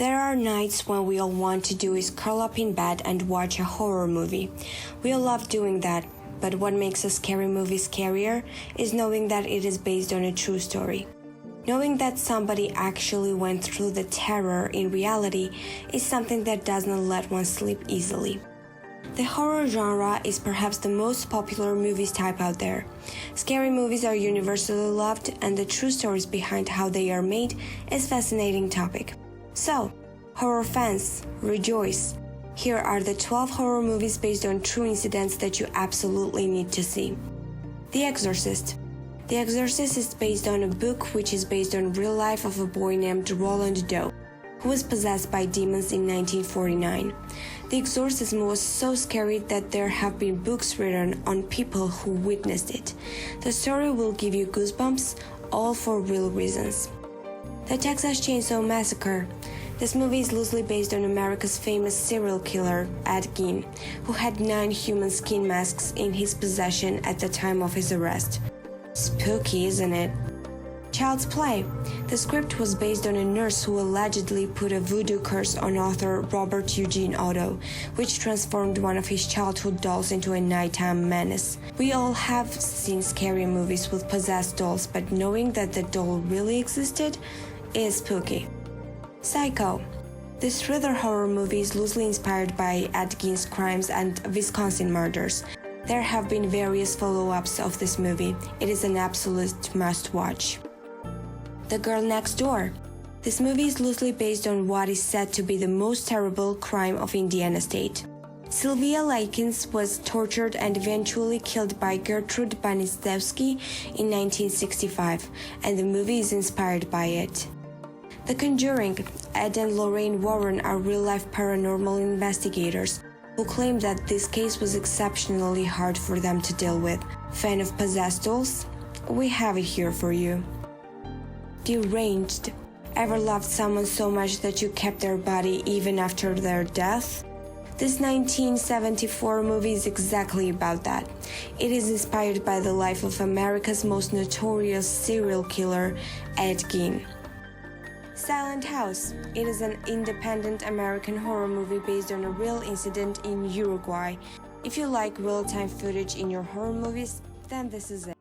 There are nights when we all want to do is curl up in bed and watch a horror movie. We all love doing that, but what makes a scary movie scarier is knowing that it is based on a true story. Knowing that somebody actually went through the terror in reality is something that does not let one sleep easily. The horror genre is perhaps the most popular movies type out there. Scary movies are universally loved, and the true stories behind how they are made is a fascinating topic. So, horror fans, rejoice! Here are the 12 horror movies based on true incidents that you absolutely need to see. The Exorcist. The Exorcist is based on a book which is based on real life of a boy named Roland Doe, who was possessed by demons in 1949. The exorcism was so scary that there have been books written on people who witnessed it. The story will give you goosebumps, all for real reasons. The Texas Chainsaw Massacre. This movie is loosely based on America's famous serial killer, Ed Gein, who had 9 human skin masks in his possession at the time of his arrest. Spooky, isn't it? Child's Play. The script was based on a nurse who allegedly put a voodoo curse on author Robert Eugene Otto, which transformed one of his childhood dolls into a nighttime menace. We all have seen scary movies with possessed dolls, but knowing that the doll really existed is spooky. Psycho. This thriller horror movie is loosely inspired by Ed Gein's crimes and Wisconsin murders. There have been various follow-ups of this movie. It is an absolute must-watch. The Girl Next Door. This movie is loosely based on what is said to be the most terrible crime of Indiana State. Sylvia Likens was tortured and eventually killed by Gertrude Banistewski in 1965, and the movie is inspired by it. The Conjuring. Ed and Lorraine Warren are real-life paranormal investigators who claim that this case was exceptionally hard for them to deal with. Fan of possessed dolls? We have it here for you. Deranged. Ever loved someone so much that you kept their body even after their death? This 1974 movie is exactly about that. It is inspired by the life of America's most notorious serial killer, Ed Gein. Silent House. It is an independent American horror movie based on a real incident in Uruguay. If you like real-time footage in your horror movies, then this is it.